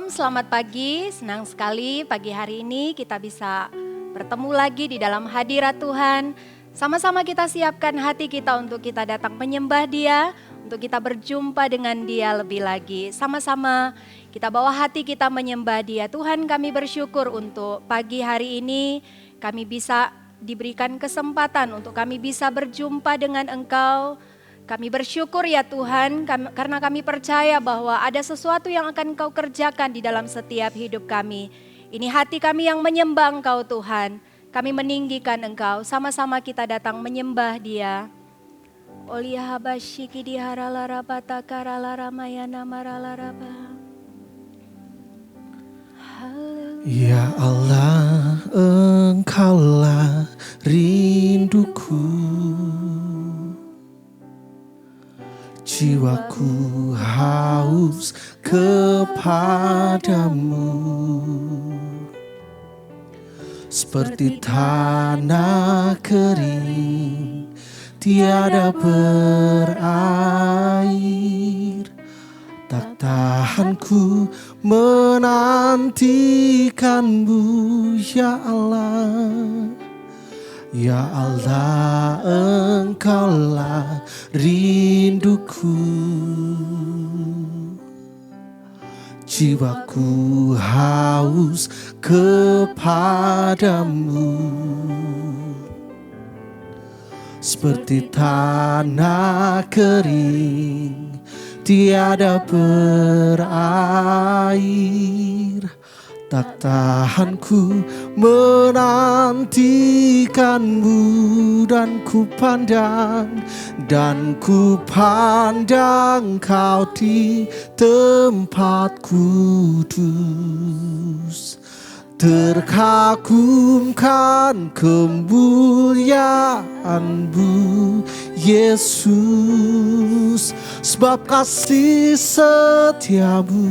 Shalom, selamat pagi. Senang sekali pagi hari ini kita bisa bertemu lagi di dalam hadirat Tuhan. Sama-sama kita siapkan hati kita untuk kita datang menyembah Dia, untuk kita berjumpa dengan Dia lebih lagi. Sama-sama kita bawa hati kita menyembah Dia. Tuhan, kami bersyukur untuk pagi hari ini kami bisa diberikan kesempatan untuk kami bisa berjumpa dengan Engkau. Kami bersyukur ya Tuhan karena kami percaya bahwa ada sesuatu yang akan Engkau kerjakan di dalam setiap hidup kami. Ini hati kami yang menyembah Engkau Tuhan. Kami meninggikan Engkau, sama-sama kita datang menyembah Dia. Olia habashiki diharala batakarala mayana marala raba. Ya Allah, Engkaulah rinduku. Jiwaku haus kepadamu, seperti tanah kering tiada berair. Tak tahan ku menantikanmu, ya Allah. Ya Allah, Engkaulah rinduku. Jiwaku haus kepadamu, seperti tanah kering tiada berair. Tak tahan ku menantikanmu, dan ku pandang Kau di tempat kudus. Terkagumkan kemuliaan-Mu, Yesus, sebab kasih setia-Mu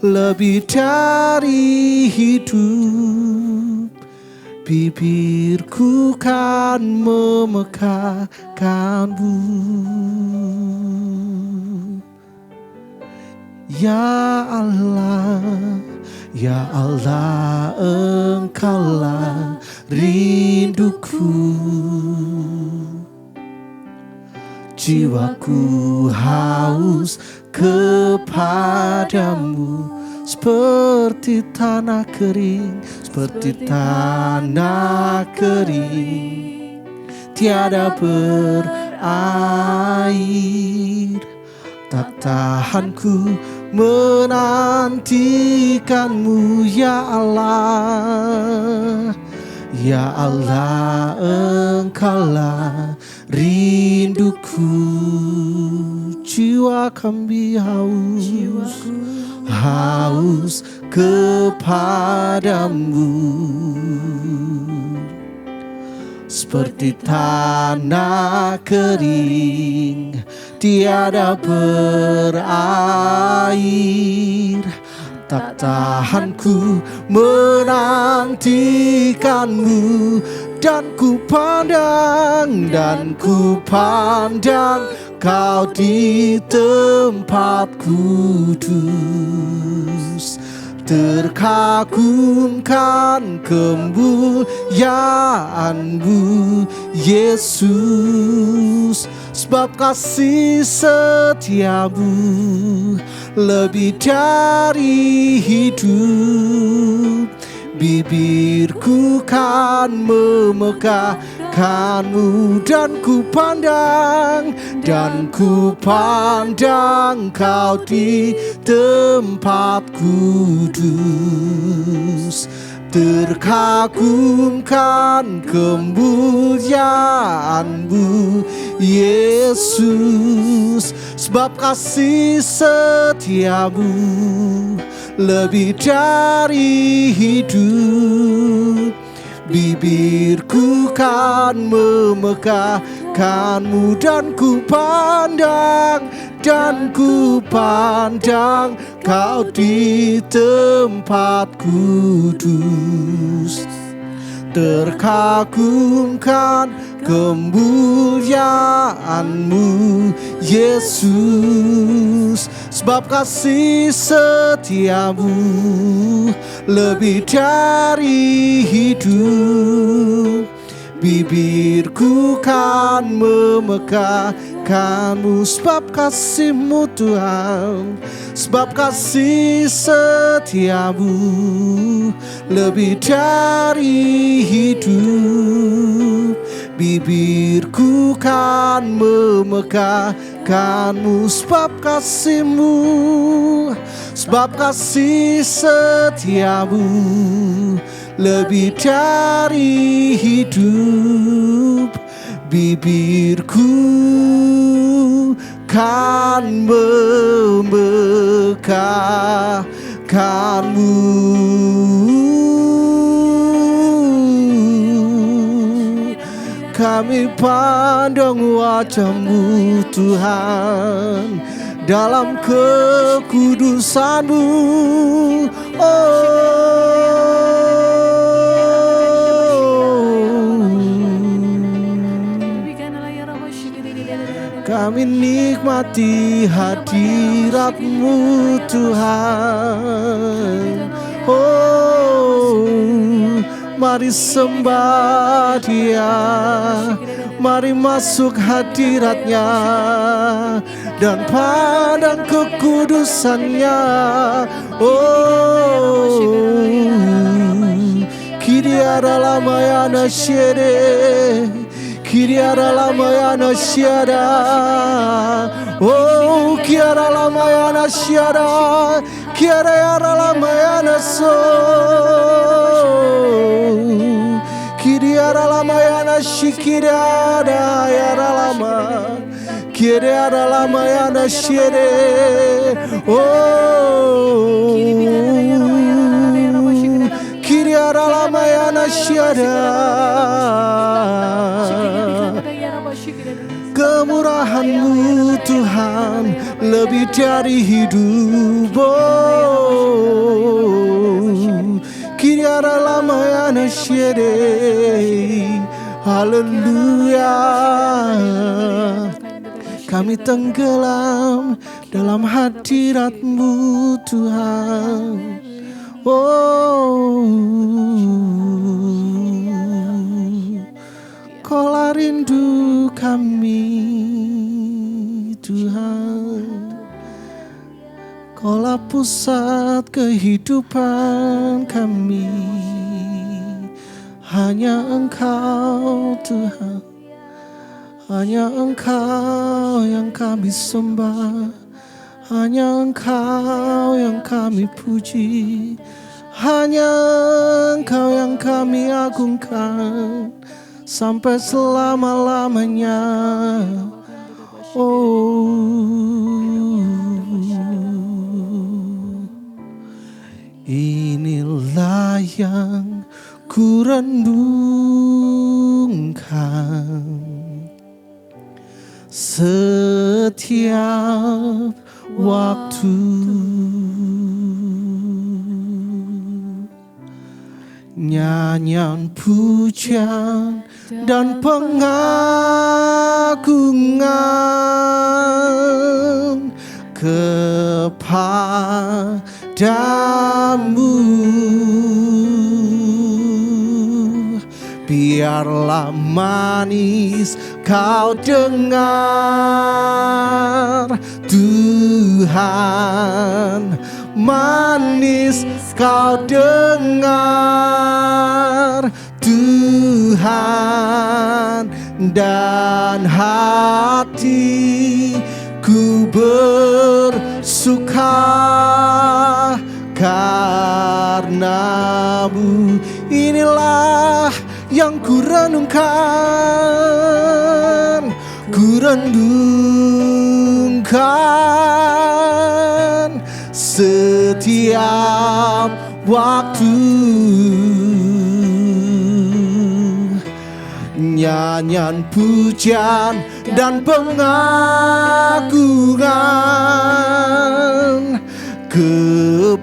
lebih dari hidup. Bibirku kan memegahkan-Mu. Ya Allah, ya Allah, Engkaulah rinduku. Jiwaku haus kepadamu, seperti tanah kering, tiada berair. Tak tahan ku menantikanmu, ya Allah. Ya Allah, Engkaulah rinduku. Jiwa kami haus kepadamu, seperti tanah kering tiada berair. Tak tahan ku menantikanmu, dan ku pandang Kau di tempat kudus. Terkagumkan kemuliaan-Mu, Yesus, sebab kasih setia-Mu lebih dari hidup. Bibirku kan memegahkan-Mu, dan ku pandang Kau di tempat kudus. Terkagumkan kemuliaan-Mu, Yesus, sebab kasih setia-Mu lebih dari hidup. Bibirku kan memegahkan-Mu, dan ku pandang Kau di tempat kudus. Terkagumkan kemuliaan-Mu Yesus, sebab kasih setia-Mu lebih dari hidup. Bibirku kan memegahkan-Mu, sebab kasih-Mu Tuhan, sebab kasih setia-Mu lebih dari hidup. Bibirku kan memegahkan-Mu, sebab kasih-Mu, sebab kasih setia-Mu lebih dari hidup. Bibirku kan memegahkan-Mu. Kami pandang wajah-Mu Tuhan dalam kekudusan-Mu. Kami nikmati hadirat-Mu Tuhan. Mari sembah Dia, mari masuk hadirat-Nya dan pandang kekudusan-Nya. Kiria Ramayana Shere, Kiria Ramayana Shara, Kiara Ramayana Shara, Kiara Ramayana So, Kiria Ramayana Shikira Yara Lama, Kiria Ramayana Shere, Kiria Ramayana Shara. Kemurahan-Mu Tuhan lebih dari hidup. Kiara Ramayana Shere, haleluya. Kami tenggelam dalam hadirat-Mu Tuhan. Kaulah rindu kami Tuhan, Kaulah pusat kehidupan kami. Hanya Engkau Tuhan, hanya Engkau yang kami sembah, hanya Engkau yang kami puji, hanya Engkau yang kami agungkan sampai selama-lamanya. Inilah yang ku renungkan setiap waktu. Nyanyian pujian dan pengagungan kepadamu. Biarlah manis kau dengar Tuhan, manis kau dengar Tuhan, dan hatiku bersuka karena-Mu. Inilah yang ku renungkan, ku renungkan setiap waktu. Nyanyian pujian dan pengagungan kepadamu.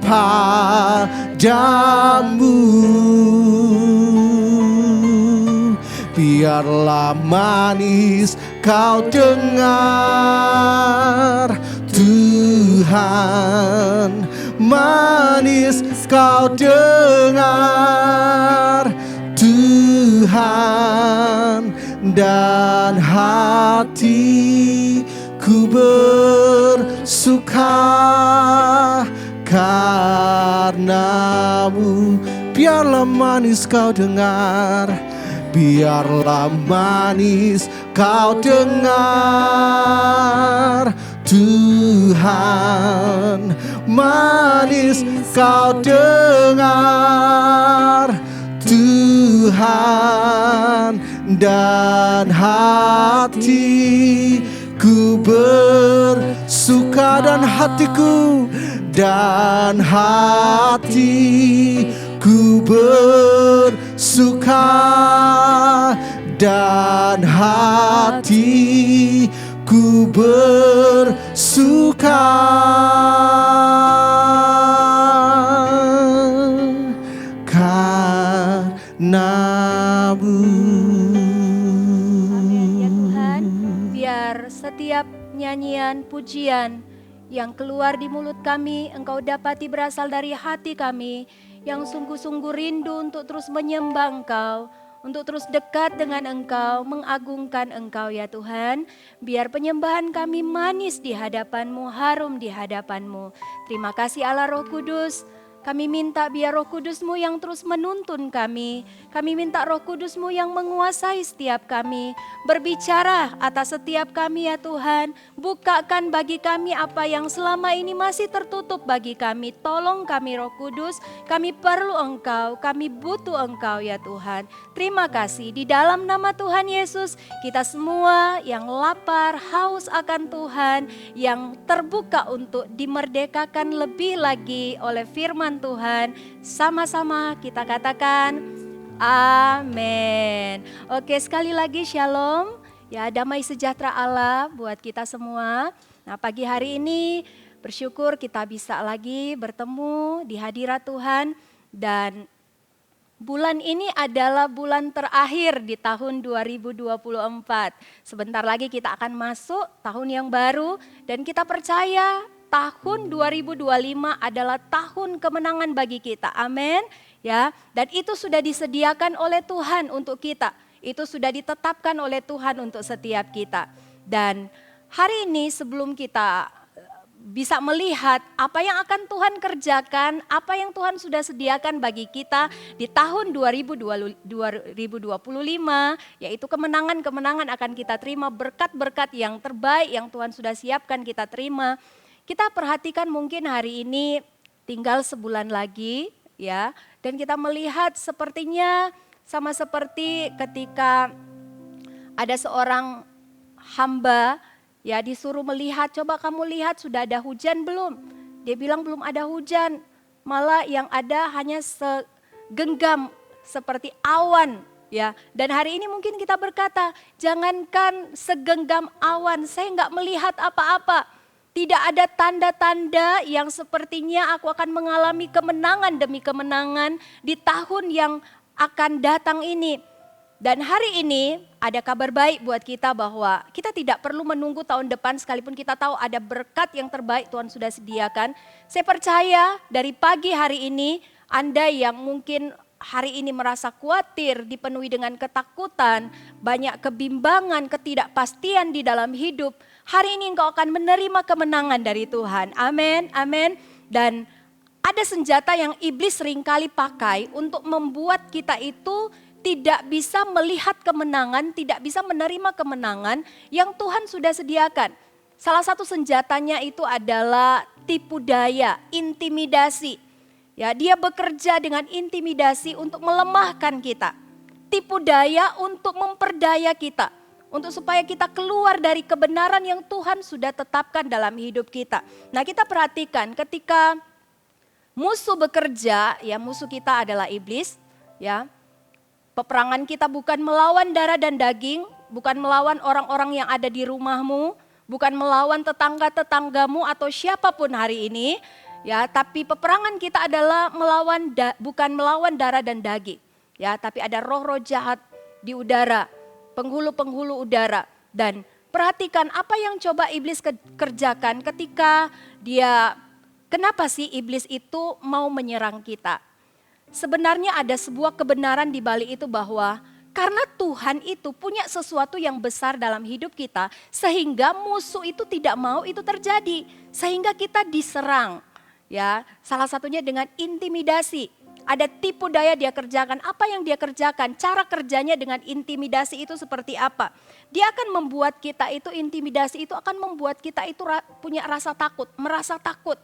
biarlah manis kau dengar. Tuhan, manis kau dengar. Tuhan, dan hatiku bersuka karenamu. Biarlah manis kau dengar, biarlah manis kau dengar. Tuhan, manis kau dengar. Tuhan, dan hatiku bersuka, dan hatiku bersuka, dan hatiku bersuka karenamu. Amin ya Tuhan, biar setiap nyanyian pujian yang keluar di mulut kami, Engkau dapati berasal dari hati kami yang sungguh-sungguh rindu untuk terus menyembah Engkau, untuk terus dekat dengan Engkau, mengagungkan Engkau ya Tuhan. Biar penyembahan kami manis di hadapan-Mu, harum di hadapan-Mu. Terima kasih Allah Roh Kudus. Kami minta biar Roh Kudus-Mu yang terus menuntun kami. Kami minta Roh Kudus-Mu yang menguasai setiap kami. Berbicara atas setiap kami ya Tuhan. Bukakan bagi kami apa yang selama ini masih tertutup bagi kami. Tolong kami Roh Kudus. Kami perlu Engkau, kami butuh Engkau ya Tuhan. Terima kasih di dalam nama Tuhan Yesus. Kita semua yang lapar, haus akan Tuhan. Yang terbuka untuk dimerdekakan lebih lagi oleh firman Tuhan, sama-sama kita katakan amin. Oke, sekali lagi shalom. Ya, damai sejahtera Allah buat kita semua. Nah, pagi hari ini bersyukur kita bisa lagi bertemu di hadirat Tuhan, dan bulan ini adalah bulan terakhir di tahun 2024. Sebentar lagi kita akan masuk tahun yang baru, dan kita percaya tahun 2025 adalah tahun kemenangan bagi kita. Amin. Ya, dan itu sudah disediakan oleh Tuhan untuk kita. Itu sudah ditetapkan oleh Tuhan untuk setiap kita. Dan hari ini sebelum kita bisa melihat apa yang akan Tuhan kerjakan, apa yang Tuhan sudah sediakan bagi kita di tahun 2025, yaitu kemenangan-kemenangan akan kita terima, berkat-berkat yang terbaik yang Tuhan sudah siapkan kita terima. Kita perhatikan mungkin hari ini tinggal sebulan lagi ya, dan kita melihat sepertinya sama seperti ketika ada seorang hamba ya disuruh melihat, coba kamu lihat sudah ada hujan belum? Dia bilang belum ada hujan, malah yang ada hanya segenggam seperti awan ya. Dan hari ini mungkin kita berkata, jangankan segenggam awan, saya nggak melihat apa-apa. Tidak ada tanda-tanda yang sepertinya aku akan mengalami kemenangan demi kemenangan di tahun yang akan datang ini. Dan hari ini ada kabar baik buat kita bahwa kita tidak perlu menunggu tahun depan sekalipun kita tahu ada berkat yang terbaik Tuhan sudah sediakan. Saya percaya dari pagi hari ini Anda yang mungkin hari ini merasa khawatir, dipenuhi dengan ketakutan, banyak kebimbangan, ketidakpastian di dalam hidup. Hari ini engkau akan menerima kemenangan dari Tuhan. Amin, amin. Dan ada senjata yang iblis seringkali pakai untuk membuat kita itu tidak bisa melihat kemenangan, tidak bisa menerima kemenangan yang Tuhan sudah sediakan. Salah satu senjatanya itu adalah tipu daya, intimidasi. Ya, dia bekerja dengan intimidasi untuk melemahkan kita. Tipu daya untuk memperdaya kita. Untuk supaya kita keluar dari kebenaran yang Tuhan sudah tetapkan dalam hidup kita. Nah, kita perhatikan ketika musuh bekerja, ya musuh kita adalah iblis, ya. Peperangan kita bukan melawan darah dan daging, bukan melawan orang-orang yang ada di rumahmu, bukan melawan tetangga-tetanggamu atau siapapun hari ini, ya. Tapi peperangan kita adalah bukan melawan darah dan daging, ya. Tapi ada roh-roh jahat di udara, penghulu-penghulu udara. Dan perhatikan apa yang coba iblis kerjakan ketika kenapa sih iblis itu mau menyerang kita? Sebenarnya ada sebuah kebenaran di balik itu bahwa karena Tuhan itu punya sesuatu yang besar dalam hidup kita, sehingga musuh itu tidak mau itu terjadi, sehingga kita diserang. Ya, salah satunya dengan intimidasi. Ada tipu daya dia kerjakan. Apa yang dia kerjakan? Cara kerjanya dengan intimidasi itu seperti apa? Dia akan membuat kita itu, intimidasi itu akan membuat kita itu punya rasa takut, merasa takut.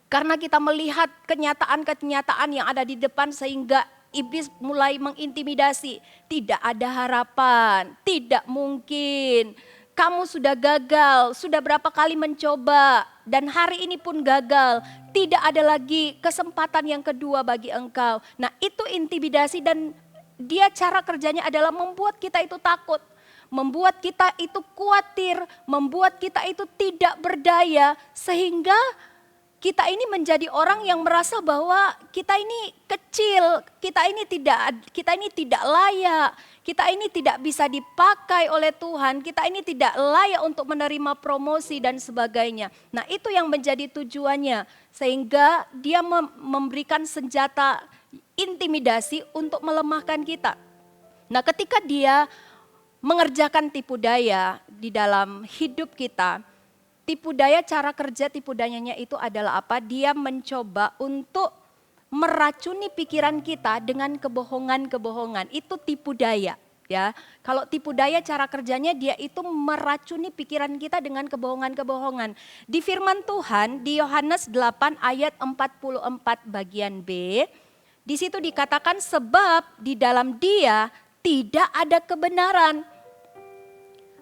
Karena kita melihat kenyataan-kenyataan yang ada di depan sehingga iblis mulai mengintimidasi. Tidak ada harapan, tidak mungkin. Kamu sudah gagal, sudah berapa kali mencoba dan hari ini pun gagal. Tidak ada lagi kesempatan yang kedua bagi engkau. Nah itu intimidasi dan dia cara kerjanya adalah membuat kita itu takut. Membuat kita itu khawatir, membuat kita itu tidak berdaya sehingga kita ini menjadi orang yang merasa bahwa kita ini kecil, kita ini tidak layak, kita ini tidak bisa dipakai oleh Tuhan, kita ini tidak layak untuk menerima promosi dan sebagainya. Nah itu yang menjadi tujuannya, sehingga dia memberikan senjata intimidasi untuk melemahkan kita. Nah ketika dia mengerjakan tipu daya di dalam hidup kita, tipu daya, cara kerja tipu dayanya itu adalah apa? Dia mencoba untuk meracuni pikiran kita dengan kebohongan-kebohongan. Itu tipu daya, ya. Kalau tipu daya cara kerjanya dia itu meracuni pikiran kita dengan kebohongan-kebohongan. Di firman Tuhan di Yohanes 8 ayat 44 bagian B, di situ dikatakan sebab di dalam Dia tidak ada kebenaran.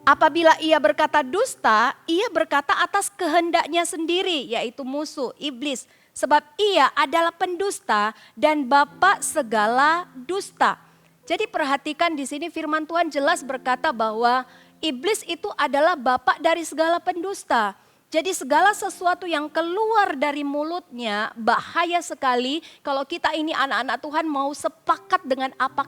Apabila ia berkata dusta, ia berkata atas kehendaknya sendiri, yaitu musuh, iblis. Sebab ia adalah pendusta dan bapa segala dusta. Jadi perhatikan di sini firman Tuhan jelas berkata bahwa iblis itu adalah bapa dari segala pendusta. Jadi segala sesuatu yang keluar dari mulutnya bahaya sekali kalau kita ini anak-anak Tuhan mau sepakat dengan apa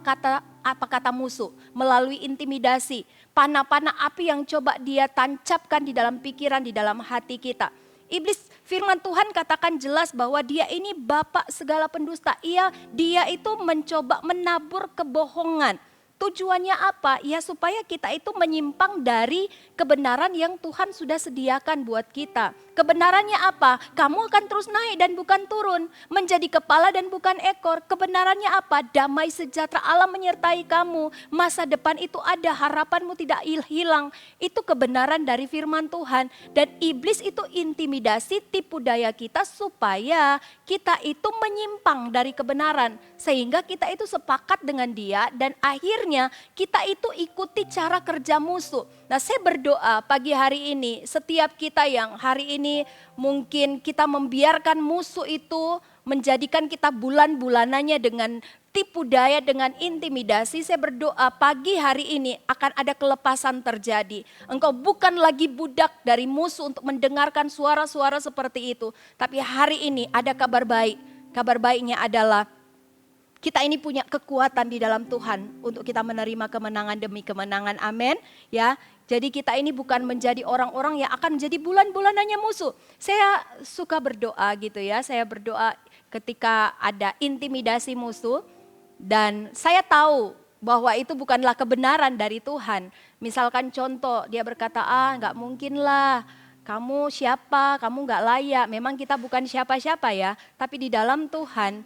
kata musuh melalui intimidasi. Panah-panah api yang coba dia tancapkan di dalam pikiran, di dalam hati kita. Iblis, firman Tuhan katakan jelas bahwa dia ini bapa segala pendusta. Dia itu mencoba menabur kebohongan. Tujuannya apa? Ya supaya kita itu menyimpang dari kebenaran yang Tuhan sudah sediakan buat kita. Kebenarannya apa? Kamu akan terus naik dan bukan turun. Menjadi kepala dan bukan ekor. Kebenarannya apa? Damai sejahtera Allah menyertai kamu. Masa depan itu ada, harapanmu tidak hilang. Itu kebenaran dari firman Tuhan. Dan iblis itu intimidasi, tipu daya kita supaya kita itu menyimpang dari kebenaran. Sehingga kita itu sepakat dengan dia dan akhirnya kita itu ikuti cara kerja musuh. Nah saya berdoa pagi hari ini setiap kita yang hari ini mungkin kita membiarkan musuh itu menjadikan kita bulan-bulanannya dengan tipu daya, dengan intimidasi. Saya berdoa pagi hari ini akan ada kelepasan terjadi. Engkau bukan lagi budak dari musuh untuk mendengarkan suara-suara seperti itu. Tapi hari ini ada kabar baik. Kabar baiknya adalah kita ini punya kekuatan di dalam Tuhan untuk kita menerima kemenangan demi kemenangan. Amin. Ya, jadi kita ini bukan menjadi orang-orang yang akan menjadi bulan-bulanannya musuh. Saya suka berdoa gitu ya. Saya berdoa ketika ada intimidasi musuh dan saya tahu bahwa itu bukanlah kebenaran dari Tuhan. Misalkan contoh, dia berkata, nggak mungkin lah. Kamu siapa? Kamu nggak layak. Memang kita bukan siapa-siapa ya. Tapi di dalam Tuhan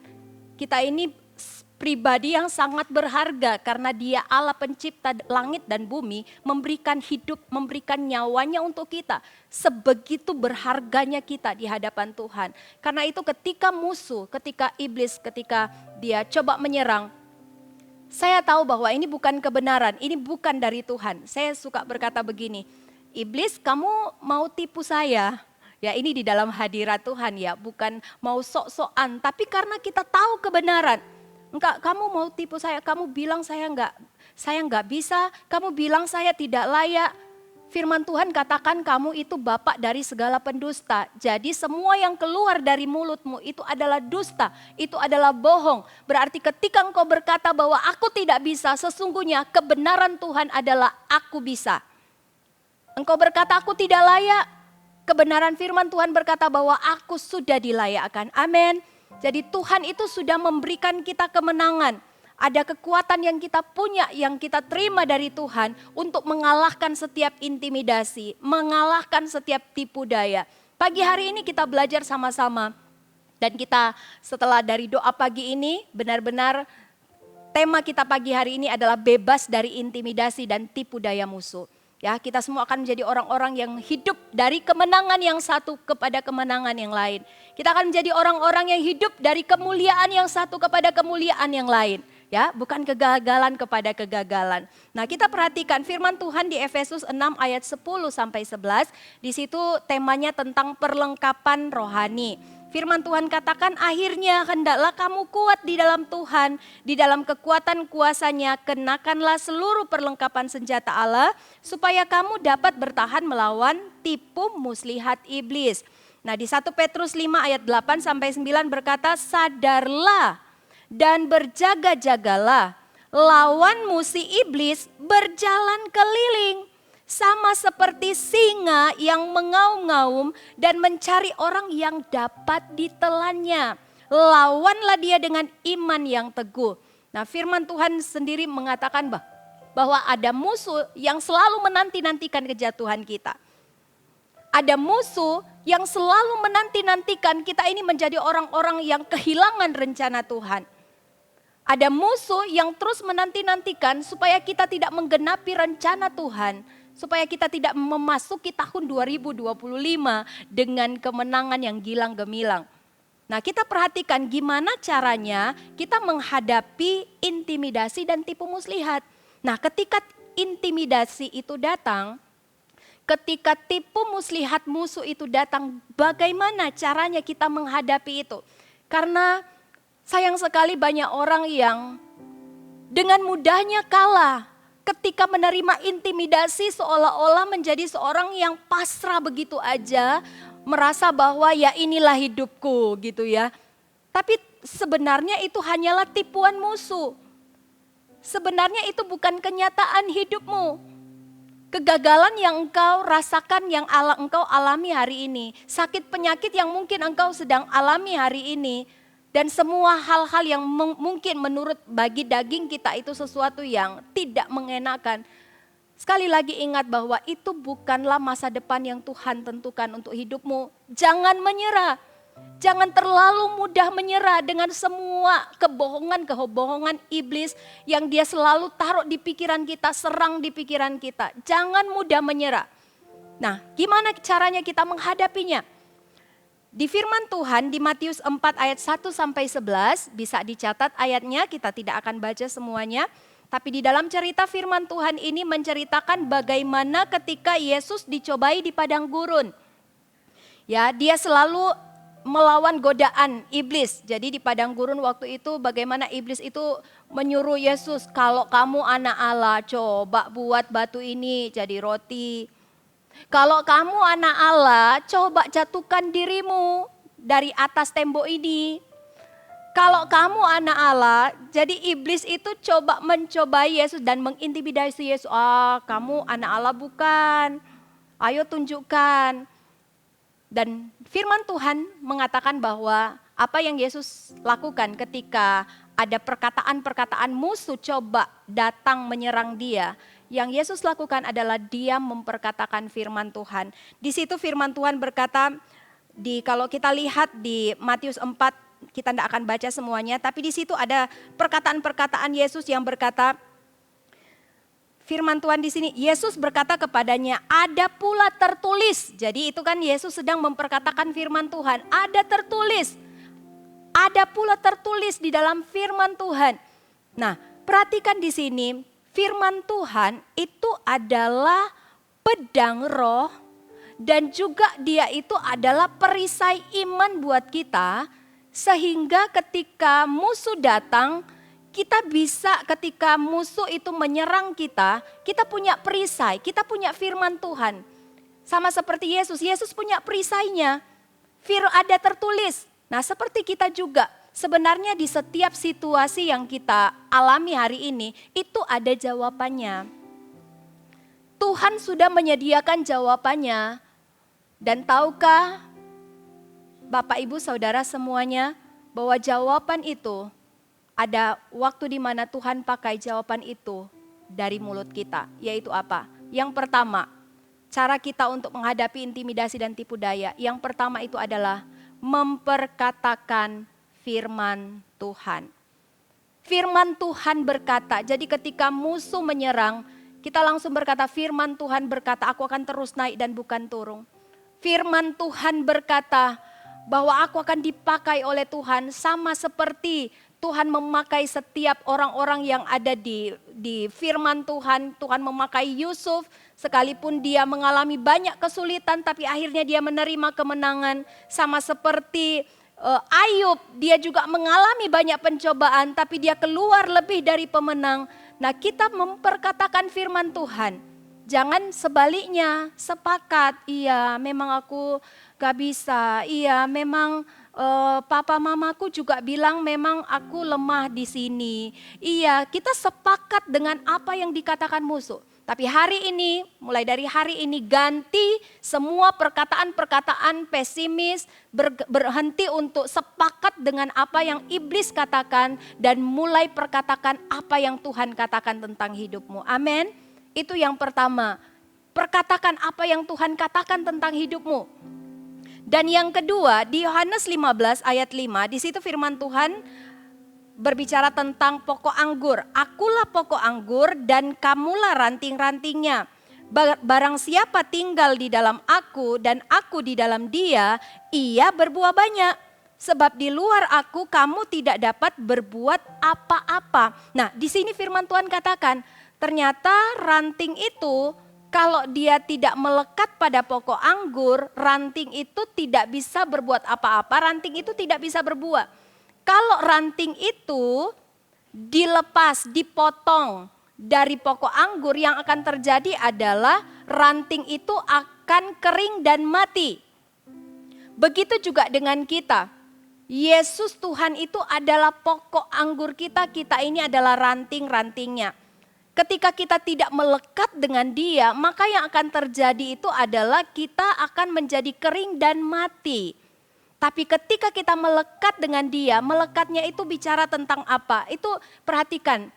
kita ini pribadi yang sangat berharga karena dia Allah pencipta langit dan bumi, memberikan hidup, memberikan nyawanya untuk kita. Sebegitu berharganya kita di hadapan Tuhan. Karena itu ketika musuh, ketika iblis, ketika dia coba menyerang, saya tahu bahwa ini bukan kebenaran, ini bukan dari Tuhan. Saya suka berkata begini, iblis kamu mau tipu saya. Ya ini di dalam hadirat Tuhan ya, bukan mau sok-sokan, tapi karena kita tahu kebenaran. Enggak, kamu mau tipu saya, kamu bilang saya enggak bisa, kamu bilang saya tidak layak. Firman Tuhan katakan kamu itu bapak dari segala pendusta. Jadi semua yang keluar dari mulutmu itu adalah dusta, itu adalah bohong. Berarti ketika engkau berkata bahwa aku tidak bisa, sesungguhnya kebenaran Tuhan adalah aku bisa. Engkau berkata aku tidak layak, kebenaran firman Tuhan berkata bahwa aku sudah dilayakkan. Amin. Jadi Tuhan itu sudah memberikan kita kemenangan. Ada kekuatan yang kita punya, yang kita terima dari Tuhan untuk mengalahkan setiap intimidasi, mengalahkan setiap tipu daya. Pagi hari ini kita belajar sama-sama. Dan kita setelah dari doa pagi ini, benar-benar tema kita pagi hari ini adalah bebas dari intimidasi dan tipu daya musuh. Ya, kita semua akan menjadi orang-orang yang hidup dari kemenangan yang satu kepada kemenangan yang lain. Kita akan menjadi orang-orang yang hidup dari kemuliaan yang satu kepada kemuliaan yang lain. Ya, bukan kegagalan kepada kegagalan. Nah, kita perhatikan firman Tuhan di Efesus 6 ayat 10 sampai 11. Di situ temanya tentang perlengkapan rohani. Firman Tuhan katakan akhirnya hendaklah kamu kuat di dalam Tuhan, di dalam kekuatan kuasanya kenakanlah seluruh perlengkapan senjata Allah supaya kamu dapat bertahan melawan tipu muslihat iblis. Nah, di 1 Petrus 5 ayat 8 sampai 9 berkata, sadarlah dan berjaga-jagalah, lawanmu si iblis berjalan keliling, sama seperti singa yang mengaum-ngaum dan mencari orang yang dapat ditelannya. Lawanlah dia dengan iman yang teguh. Nah, firman Tuhan sendiri mengatakan bahwa ada musuh yang selalu menanti-nantikan kejatuhan kita. Ada musuh yang selalu menanti-nantikan kita ini menjadi orang-orang yang kehilangan rencana Tuhan. Ada musuh yang terus menanti-nantikan supaya kita tidak menggenapi rencana Tuhan. Supaya kita tidak memasuki tahun 2025 dengan kemenangan yang gilang gemilang. Nah, kita perhatikan gimana caranya kita menghadapi intimidasi dan tipu muslihat. Nah, ketika intimidasi itu datang, ketika tipu muslihat musuh itu datang, bagaimana caranya kita menghadapi itu? Karena sayang sekali banyak orang yang dengan mudahnya kalah ketika menerima intimidasi seolah-olah menjadi seorang yang pasrah begitu aja, merasa bahwa ya inilah hidupku gitu ya. Tapi sebenarnya itu hanyalah tipuan musuh. Sebenarnya itu bukan kenyataan hidupmu. Kegagalan yang engkau rasakan, yang engkau alami hari ini, sakit penyakit yang mungkin engkau sedang alami hari ini, dan semua hal-hal yang mungkin menurut bagi daging kita itu sesuatu yang tidak mengenakan. Sekali lagi ingat bahwa itu bukanlah masa depan yang Tuhan tentukan untuk hidupmu. Jangan menyerah. Jangan terlalu mudah menyerah dengan semua kebohongan iblis yang dia selalu taruh di pikiran kita, serang di pikiran kita. Jangan mudah menyerah. Nah, gimana caranya kita menghadapinya? Di firman Tuhan di Matius 4 ayat 1 sampai 11, bisa dicatat ayatnya, kita tidak akan baca semuanya. Tapi di dalam cerita firman Tuhan ini menceritakan bagaimana ketika Yesus dicobai di padang gurun. Ya, dia selalu melawan godaan iblis. Jadi di padang gurun waktu itu bagaimana iblis itu menyuruh Yesus, kalau kamu anak Allah, coba buat batu ini jadi roti. Kalau kamu anak Allah, coba jatuhkan dirimu dari atas tembok ini. Kalau kamu anak Allah, jadi iblis itu mencobai Yesus dan mengintimidasi Yesus. Kamu anak Allah bukan, ayo tunjukkan. Dan firman Tuhan mengatakan bahwa apa yang Yesus lakukan ketika ada perkataan-perkataan musuh coba datang menyerang dia. Yang Yesus lakukan adalah dia memperkatakan firman Tuhan. Di situ firman Tuhan berkata, kalau kita lihat di Matius 4, kita tidak akan baca semuanya, tapi di situ ada perkataan-perkataan Yesus yang berkata, firman Tuhan di sini, Yesus berkata kepadanya, ada pula tertulis. Jadi itu kan Yesus sedang memperkatakan firman Tuhan, ada tertulis. Ada pula tertulis di dalam firman Tuhan. Nah, perhatikan di sini, firman Tuhan itu adalah pedang roh dan juga dia itu adalah perisai iman buat kita, sehingga ketika musuh datang Kita bisa ketika musuh itu menyerang kita, kita punya perisai, kita punya firman Tuhan. Sama seperti Yesus, Yesus punya perisainya. Ada tertulis. Nah, seperti kita juga, sebenarnya di setiap situasi yang kita alami hari ini, itu ada jawabannya. Tuhan sudah menyediakan jawabannya. Dan tahukah Bapak, Ibu, Saudara semuanya, bahwa jawaban itu ada waktu di mana Tuhan pakai jawaban itu dari mulut kita. Yaitu apa? Yang pertama, cara kita untuk menghadapi intimidasi dan tipu daya. Yang pertama itu adalah memperkatakan firman Tuhan. Firman Tuhan berkata, jadi ketika musuh menyerang, kita langsung berkata, firman Tuhan berkata, aku akan terus naik dan bukan turun. Firman Tuhan berkata bahwa aku akan dipakai oleh Tuhan sama seperti Tuhan memakai setiap orang-orang yang ada di firman Tuhan. Tuhan memakai Yusuf sekalipun dia mengalami banyak kesulitan tapi akhirnya dia menerima kemenangan. Sama seperti Ayub, dia juga mengalami banyak pencobaan tapi dia keluar lebih dari pemenang. Nah, kita memperkatakan firman Tuhan. Jangan sebaliknya, sepakat, iya memang aku gak bisa, iya memang papa mamaku juga bilang memang aku lemah di sini. Iya, kita sepakat dengan apa yang dikatakan musuh. Tapi hari ini, mulai dari hari ini ganti semua perkataan-perkataan pesimis, berhenti untuk sepakat dengan apa yang iblis katakan dan mulai perkatakan apa yang Tuhan katakan tentang hidupmu. Amin. Itu yang pertama. Perkatakan apa yang Tuhan katakan tentang hidupmu. Dan yang kedua, di Yohanes 15 ayat 5, di situ firman Tuhan berbicara tentang pokok anggur. Akulah pokok anggur dan kamulah ranting-rantingnya. Barang siapa tinggal di dalam aku dan aku di dalam dia, ia berbuah banyak. Sebab di luar aku kamu tidak dapat berbuat apa-apa. Nah, di sini firman Tuhan katakan, ternyata ranting itu kalau dia tidak melekat pada pokok anggur, ranting itu tidak bisa berbuat apa-apa, ranting itu tidak bisa berbuah. Kalau ranting itu dilepas, dipotong dari pokok anggur, yang akan terjadi adalah ranting itu akan kering dan mati. Begitu juga dengan kita. Yesus Tuhan itu adalah pokok anggur kita, kita ini adalah ranting-rantingnya. Ketika kita tidak melekat dengan dia, maka yang akan terjadi itu adalah kita akan menjadi kering dan mati. Tapi ketika kita melekat dengan dia, melekatnya itu bicara tentang apa? Itu perhatikan,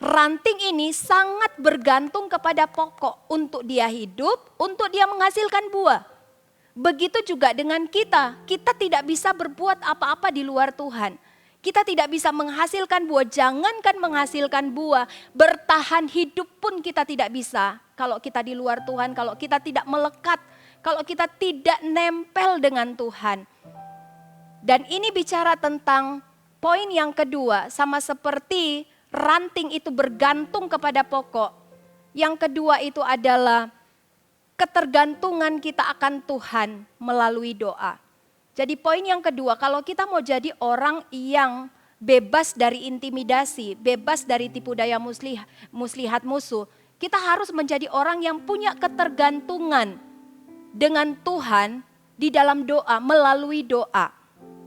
ranting ini sangat bergantung kepada pokok untuk dia hidup, untuk dia menghasilkan buah. Begitu juga dengan kita, kita tidak bisa berbuat apa-apa di luar Tuhan. Kita tidak bisa menghasilkan buah, jangankan menghasilkan buah, bertahan hidup pun kita tidak bisa. Kalau kita di luar Tuhan, kalau kita tidak melekat, kalau kita tidak nempel dengan Tuhan. Dan ini bicara tentang poin yang kedua, sama seperti ranting itu bergantung kepada pokok. Yang kedua itu adalah ketergantungan kita akan Tuhan melalui doa. Jadi poin yang kedua, kalau kita mau jadi orang yang bebas dari intimidasi, bebas dari tipu daya muslihat musuh, kita harus menjadi orang yang punya ketergantungan dengan Tuhan di dalam doa, melalui doa.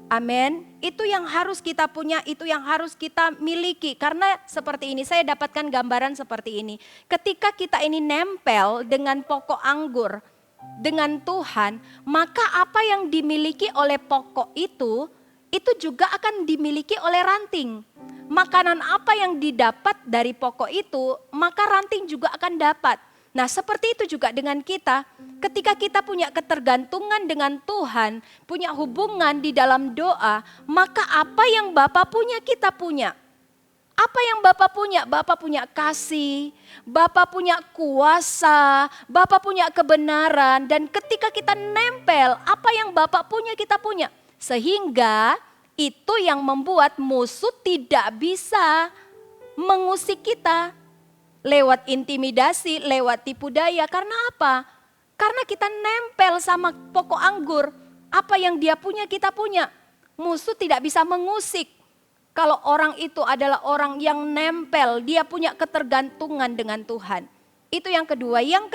Amin. Itu yang harus kita punya, itu yang harus kita miliki. Karena seperti ini, saya dapatkan gambaran seperti ini. Ketika kita ini nempel dengan pokok anggur, dengan Tuhan, maka apa yang dimiliki oleh pokok itu juga akan dimiliki oleh ranting. Makanan apa yang didapat dari pokok itu, maka ranting juga akan dapat. Nah, seperti itu juga dengan kita. Ketika kita punya ketergantungan dengan Tuhan, punya hubungan di dalam doa, maka apa yang Bapa punya, kita punya. Apa yang Bapak punya? Bapak punya kasih, Bapak punya kuasa, Bapak punya kebenaran. Dan ketika kita nempel, apa yang Bapak punya kita punya. Sehingga itu yang membuat musuh tidak bisa mengusik kita lewat intimidasi, lewat tipu daya. Karena apa? Karena kita nempel sama pokok anggur. Apa yang dia punya kita punya. Musuh tidak bisa mengusik. Kalau orang itu adalah orang yang nempel, dia punya ketergantungan dengan Tuhan. Itu yang kedua. Yang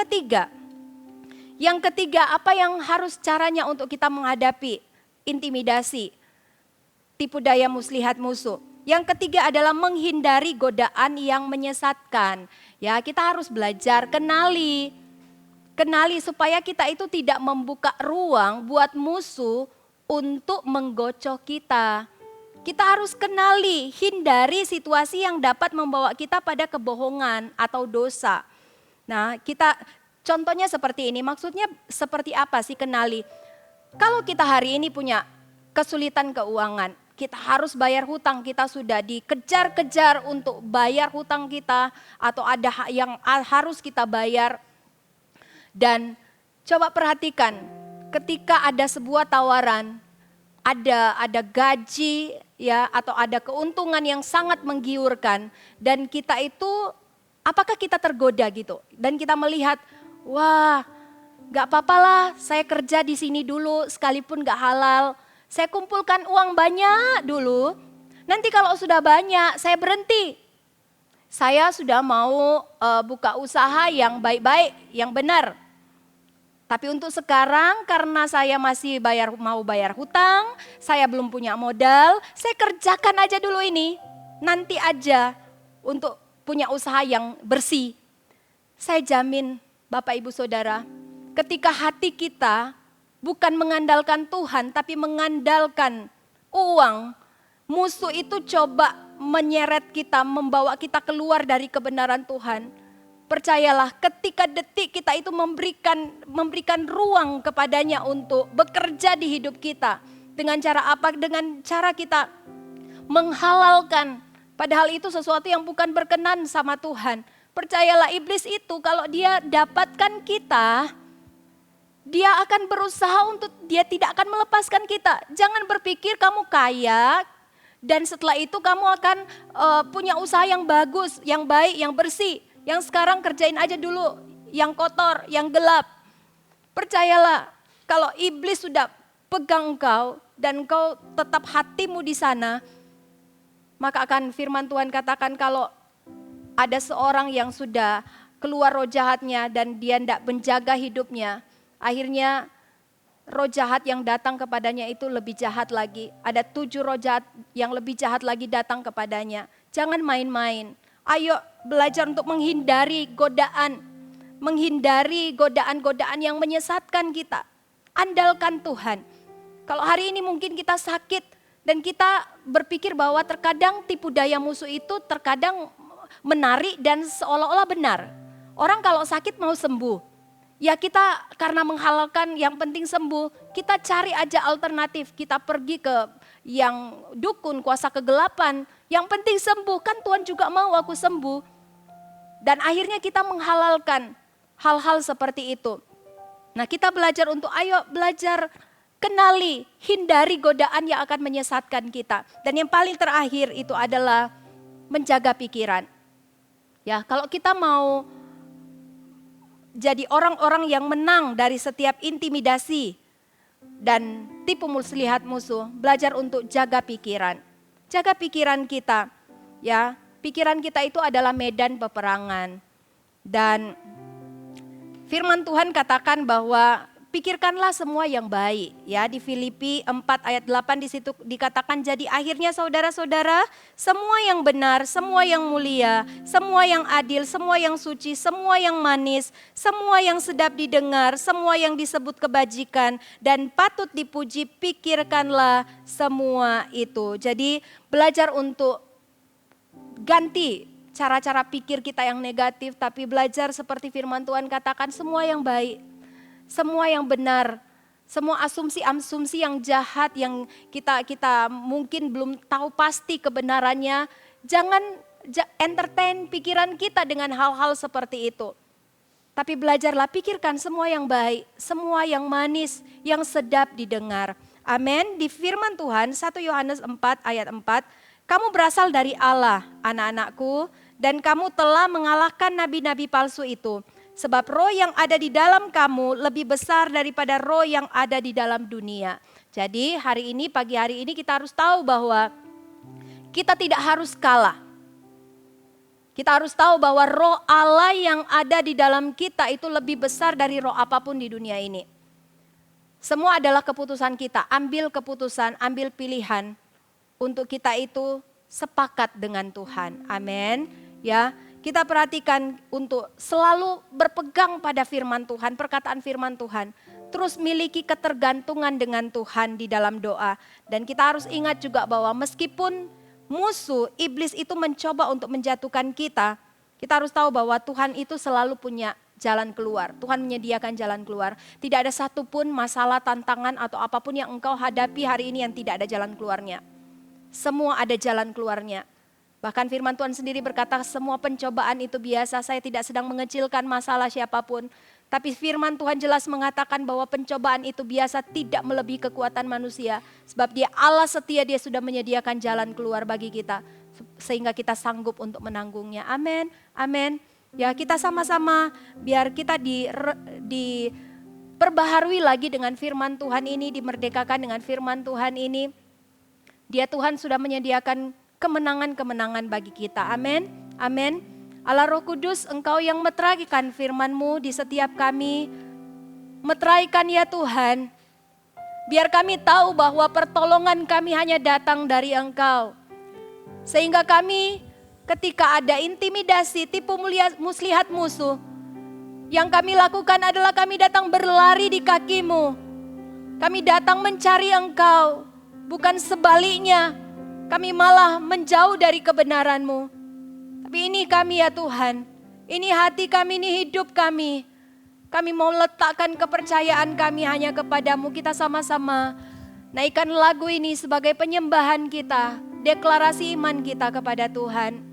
ketiga apa yang harus caranya untuk kita menghadapi intimidasi, tipu daya muslihat musuh. Yang ketiga adalah menghindari godaan yang menyesatkan. Ya, kita harus belajar kenali supaya kita itu tidak membuka ruang buat musuh untuk menggocok kita. Kita harus kenali, hindari situasi yang dapat membawa kita pada kebohongan atau dosa. Nah, contohnya seperti ini, maksudnya seperti apa sih kenali? Kalau kita hari ini punya kesulitan keuangan, kita harus bayar hutang, kita sudah dikejar-kejar untuk bayar hutang kita, atau ada yang harus kita bayar. Dan coba perhatikan, ketika ada sebuah tawaran, ada gaji ya, atau ada keuntungan yang sangat menggiurkan, dan kita itu apakah kita tergoda gitu? Dan kita melihat, wah, gak apa-apa lah, saya kerja di sini dulu sekalipun gak halal. Saya kumpulkan uang banyak dulu, nanti kalau sudah banyak saya berhenti. Saya sudah mau buka usaha yang baik-baik, yang benar. Tapi untuk sekarang karena saya masih mau bayar hutang, saya belum punya modal, saya kerjakan aja dulu ini. Nanti aja untuk punya usaha yang bersih. Saya jamin Bapak Ibu Saudara, ketika hati kita bukan mengandalkan Tuhan tapi mengandalkan uang, musuh itu coba menyeret kita, membawa kita keluar dari kebenaran Tuhan. Percayalah, ketika detik kita itu memberikan ruang kepadanya untuk bekerja di hidup kita. Dengan cara apa? Dengan cara kita menghalalkan. Padahal itu sesuatu yang bukan berkenan sama Tuhan. Percayalah, iblis itu kalau dia dapatkan kita, dia akan berusaha untuk dia tidak akan melepaskan kita. Jangan berpikir kamu kaya dan setelah itu kamu akan punya usaha yang bagus, yang baik, yang bersih. Yang sekarang kerjain aja dulu yang kotor, yang gelap. Percayalah, kalau iblis sudah pegang engkau dan engkau tetap hatimu di sana, maka akan firman Tuhan katakan kalau ada seorang yang sudah keluar roh jahatnya dan dia tidak menjaga hidupnya, akhirnya roh jahat yang datang kepadanya itu lebih jahat lagi. Ada 7 roh jahat yang lebih jahat lagi datang kepadanya. Jangan main-main. Ayo belajar untuk menghindari godaan-godaan yang menyesatkan kita. Andalkan Tuhan. Kalau hari ini mungkin kita sakit dan kita berpikir bahwa terkadang tipu daya musuh itu terkadang menarik dan seolah-olah benar. Orang kalau sakit mau sembuh, ya kita karena menghalalkan yang penting sembuh, kita cari aja alternatif. Kita pergi ke yang dukun, kuasa kegelapan, yang penting sembuh, kan Tuhan juga mau aku sembuh. Dan akhirnya kita menghalalkan hal-hal seperti itu. Nah, kita belajar untuk belajar kenali, hindari godaan yang akan menyesatkan kita. Dan yang paling terakhir itu adalah menjaga pikiran. Ya, kalau kita mau jadi orang-orang yang menang dari setiap intimidasi dan tipu muslihat musuh, belajar untuk jaga pikiran. Jaga pikiran kita, ya. Pikiran kita itu adalah medan peperangan. Dan firman Tuhan katakan bahwa pikirkanlah semua yang baik. Ya, di Filipi 4 ayat 8 di situ dikatakan, jadi akhirnya saudara-saudara, semua yang benar, semua yang mulia, semua yang adil, semua yang suci, semua yang manis, semua yang sedap didengar, semua yang disebut kebajikan dan patut dipuji, pikirkanlah semua itu. Jadi belajar untuk ganti cara-cara pikir kita yang negatif, tapi belajar seperti firman Tuhan katakan, semua yang baik, semua yang benar, semua asumsi-asumsi yang jahat yang kita mungkin belum tahu pasti kebenarannya, jangan entertain pikiran kita dengan hal-hal seperti itu. Tapi belajarlah pikirkan semua yang baik, semua yang manis, yang sedap didengar. Amin. Di firman Tuhan 1 Yohanes 4 ayat 4, kamu berasal dari Allah, anak-anakku, dan kamu telah mengalahkan nabi-nabi palsu itu. Sebab roh yang ada di dalam kamu lebih besar daripada roh yang ada di dalam dunia. Jadi pagi hari ini kita harus tahu bahwa kita tidak harus kalah. Kita harus tahu bahwa roh Allah yang ada di dalam kita itu lebih besar dari roh apapun di dunia ini. Semua adalah keputusan kita. Ambil keputusan, ambil pilihan untuk kita itu sepakat dengan Tuhan. Amin. Ya, kita perhatikan untuk selalu berpegang pada firman Tuhan, perkataan firman Tuhan. Terus miliki ketergantungan dengan Tuhan di dalam doa. Dan kita harus ingat juga bahwa meskipun musuh, iblis itu mencoba untuk menjatuhkan kita, kita harus tahu bahwa Tuhan itu selalu punya jalan keluar. Tuhan menyediakan jalan keluar. Tidak ada satupun masalah, tantangan atau apapun yang engkau hadapi hari ini yang tidak ada jalan keluarnya. Semua ada jalan keluarnya. Bahkan firman Tuhan sendiri berkata semua pencobaan itu biasa, saya tidak sedang mengecilkan masalah siapapun. Tapi firman Tuhan jelas mengatakan bahwa pencobaan itu biasa, tidak melebihi kekuatan manusia. Sebab Dia Allah setia, Dia sudah menyediakan jalan keluar bagi kita. Sehingga kita sanggup untuk menanggungnya. Amin, amin. Ya, kita sama-sama biar kita diperbaharui lagi dengan firman Tuhan ini, dimerdekakan dengan firman Tuhan ini. Dia Tuhan sudah menyediakan kemenangan-kemenangan bagi kita. Amin, amin. Allah Roh Kudus, Engkau yang meteraikan firman-Mu di setiap kami. Meteraikan ya Tuhan. Biar kami tahu bahwa pertolongan kami hanya datang dari Engkau. Sehingga kami ketika ada intimidasi, tipu muslihat musuh. Yang kami lakukan adalah kami datang berlari di kaki-Mu. Kami datang mencari Engkau. Bukan sebaliknya, kami malah menjauh dari kebenaran-Mu. Tapi ini kami ya Tuhan, ini hati kami, ini hidup kami. Kami mau letakkan kepercayaan kami hanya kepadamu. Kita sama-sama naikkan lagu ini sebagai penyembahan kita, deklarasi iman kita kepada Tuhan.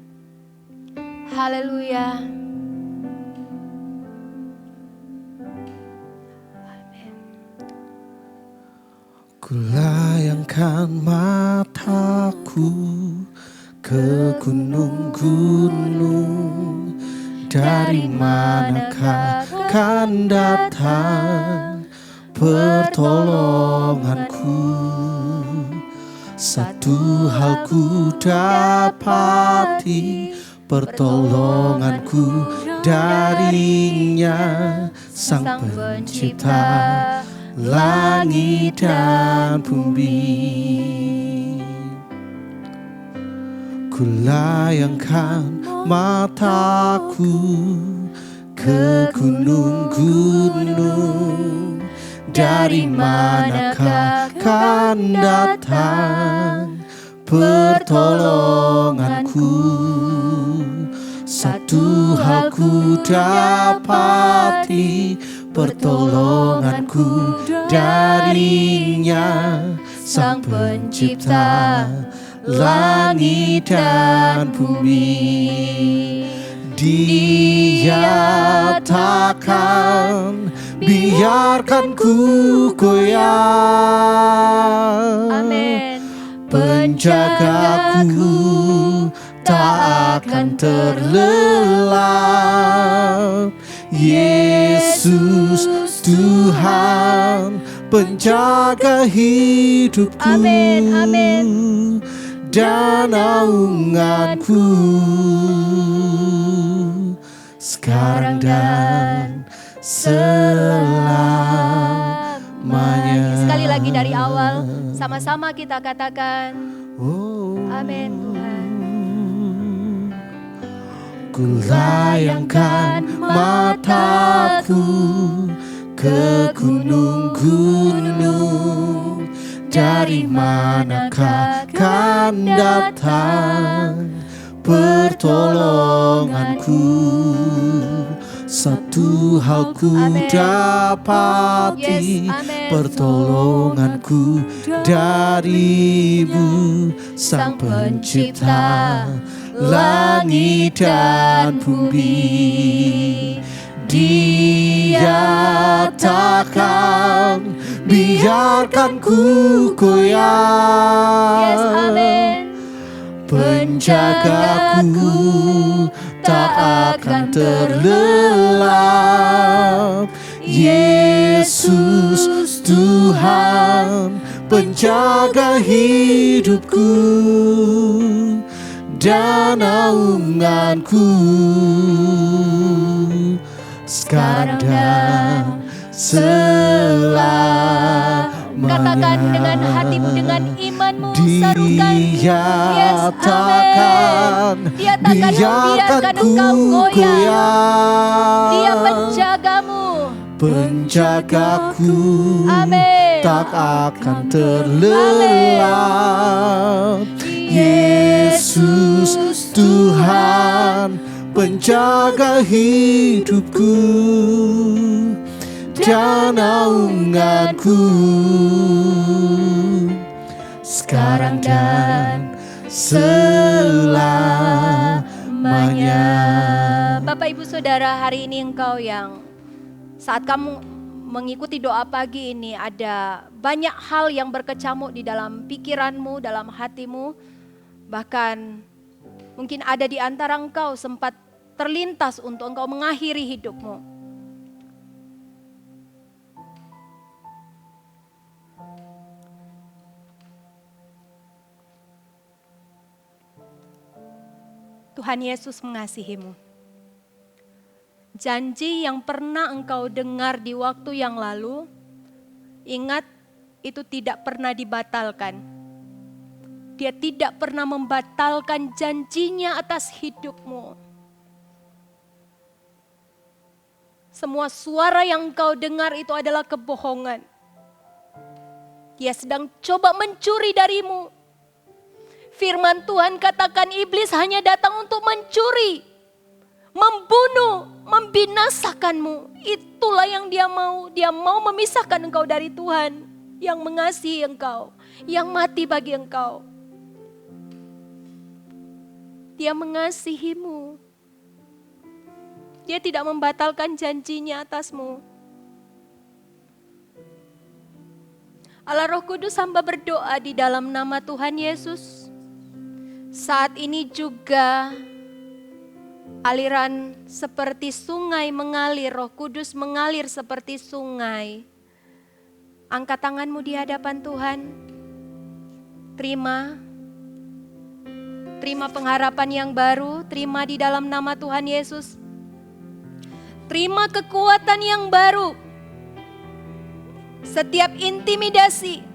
Haleluya. Kulayangkan mataku ke gunung-gunung, dari manakah kan datang pertolonganku? Satu hal ku dapati, pertolonganku darinya, Sang Pencipta langit dan bumi. Kulayangkan mataku ke gunung-gunung, dari manakah kan datang pertolonganku? Satu hal ku dapati, pertolonganku darinya, Sang Pencipta langit dan bumi. Dia takkan biarkan ku goyah. Amin. Penjagaku tak akan terlelap. Yesus Tuhan, penjaga hidupku. Amin, amin. Dan naunganku sekarang dan selamanya. Sekali lagi dari awal, sama-sama kita katakan, amin Tuhan. Kulayangkan mataku ke gunung-gunung, dari manakah kan datang pertolonganku? Satu hal ku dapati, pertolonganku darimu, Sang Pencipta langit dan bumi. Dia takkan biarkan ku goyah. Yes, amin. Penjagaku tak akan terlelap. Yesus Tuhan, penjaga hidupku. dan naunganku, sekarang dan selamanya. Katakan dengan hatimu, dengan imanmu, sarukan. Yes, amin. Dia takkan membiarkan engkau goyah. Dia penjagamu, penjagaku, amin. tak akan terlelap. Yesus Tuhan, penjaga hidupku dan naunganku, sekarang dan selamanya. Bapak Ibu Saudara, hari ini engkau yang saat kamu mengikuti doa pagi ini, ada banyak hal yang berkecamuk di dalam pikiranmu, dalam hatimu. Bahkan mungkin ada di antara engkau sempat terlintas untuk engkau mengakhiri hidupmu. Tuhan Yesus mengasihimu. Janji yang pernah engkau dengar di waktu yang lalu, ingat itu tidak pernah dibatalkan. Dia tidak pernah membatalkan janjinya atas hidupmu. Semua suara yang engkau dengar itu adalah kebohongan. Dia sedang coba mencuri darimu. Firman Tuhan katakan iblis hanya datang untuk mencuri, membunuh, membinasakanmu. Itulah yang dia mau. Dia mau memisahkan engkau dari Tuhan yang mengasihi engkau, yang mati bagi engkau. Dia mengasihimu. Dia tidak membatalkan janjinya atasmu. Allah Roh Kudus, hamba berdoa di dalam nama Tuhan Yesus. Saat ini juga aliran seperti sungai mengalir, Roh Kudus mengalir seperti sungai. Angkat tanganmu di hadapan Tuhan. Terima pengharapan yang baru, terima di dalam nama Tuhan Yesus. Terima kekuatan yang baru. Setiap intimidasi,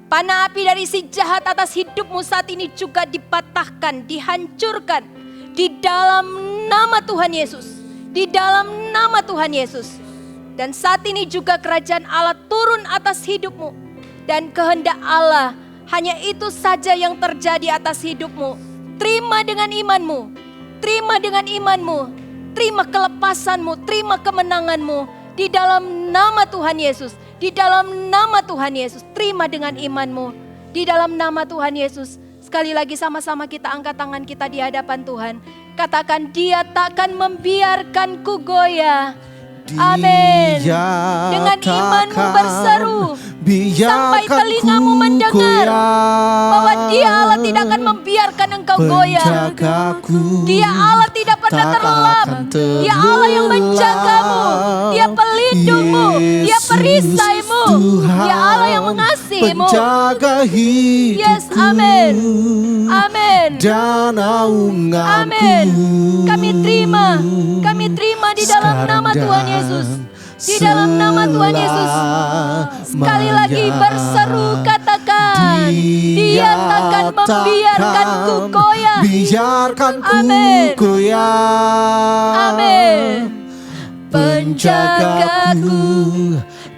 panah api dari si jahat atas hidupmu saat ini juga dipatahkan, dihancurkan di dalam nama Tuhan Yesus. Di dalam nama Tuhan Yesus. Dan saat ini juga kerajaan Allah turun atas hidupmu. Dan kehendak Allah hanya itu saja yang terjadi atas hidupmu. Terima dengan imanmu, terima dengan imanmu, terima kelepasanmu, terima kemenanganmu di dalam nama Tuhan Yesus, di dalam nama Tuhan Yesus. Terima dengan imanmu di dalam nama Tuhan Yesus. Sekali lagi sama-sama kita angkat tangan kita di hadapan Tuhan. Katakan, Dia takkan membiarkanku goyah. Amin. Dengan imanmu berseru sampai telingamu mendengar bahwa Dia Allah tidak akan membiarkan engkau goyah. Dia Allah tidak pernah terlelap. Dia Allah yang menjagamu. Dia pelindungmu. Dia perisaimu. Dia Allah yang mengasihimu. Yes, amin. Amin. Amin. Kami terima di dalam nama Tuhan Yesus. Di dalam nama Tuhan Yesus. Sekali lagi berseru katakan, Dia takkan membiarkanku goyah. Amin. Amin. Penjagaku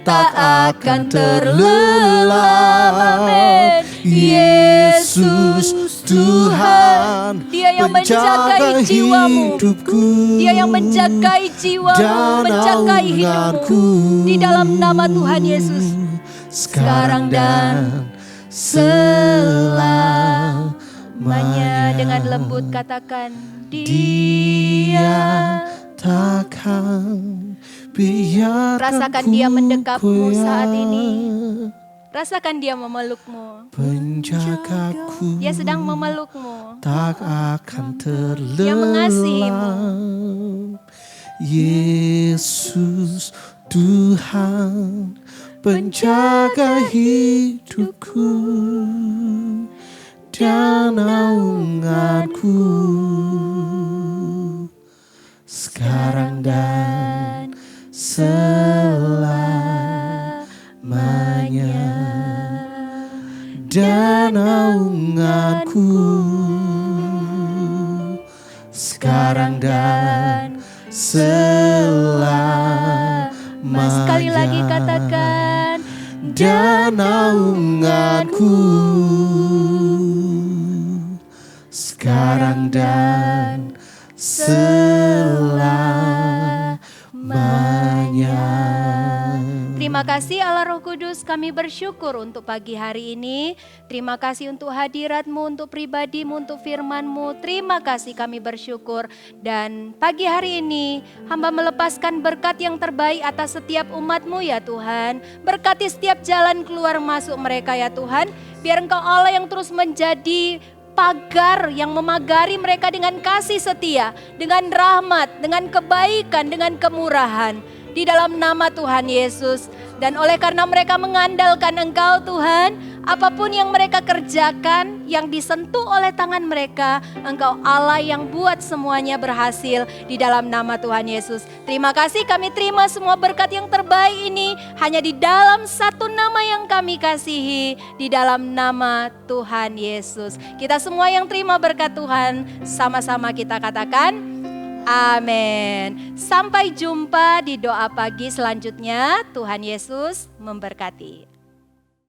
tak akan terlelap. Amin. Yesus Tuhan, Dia yang menjagai jiwamu. Dia yang menjagai jiwamu, menjagai hidupmu. Di dalam nama Tuhan Yesus. Sekarang dan selamanya. Dengan lembut katakan, Dia takkan biarkan. Rasakan Dia mendekapmu saat ini. Rasakan Dia memelukmu. Penjagaku, Dia sedang memelukmu. tak akan terlelap. Dia mengasihimu. Yesus Tuhan, penjaga hidupku dan naunganku sekarang dan selamanya, dan naunganku sekarang dan selamanya. Sekali lagi katakan, dan naunganku sekarang dan selamanya. terima kasih Allah Roh Kudus, kami bersyukur untuk pagi hari ini. Terima kasih untuk hadirat-Mu, untuk pribadi-Mu, untuk firman-Mu. Terima kasih kami bersyukur. Dan pagi hari ini hamba melepaskan berkat yang terbaik atas setiap umat-Mu ya Tuhan. Berkati setiap jalan keluar masuk mereka ya Tuhan. Biar Engkau Allah yang terus menjadi pagar yang memagari mereka dengan kasih setia, dengan rahmat, dengan kebaikan, dengan kemurahan. Di dalam nama Tuhan Yesus. Dan oleh karena mereka mengandalkan Engkau Tuhan, apapun yang mereka kerjakan, yang disentuh oleh tangan mereka, Engkau Allah yang buat semuanya berhasil di dalam nama Tuhan Yesus. Terima kasih, kami terima semua berkat yang terbaik ini hanya di dalam satu nama yang kami kasihi, di dalam nama Tuhan Yesus. Kita semua yang terima berkat Tuhan, sama-sama kita katakan amin. Sampai jumpa di doa pagi selanjutnya. Tuhan Yesus memberkati.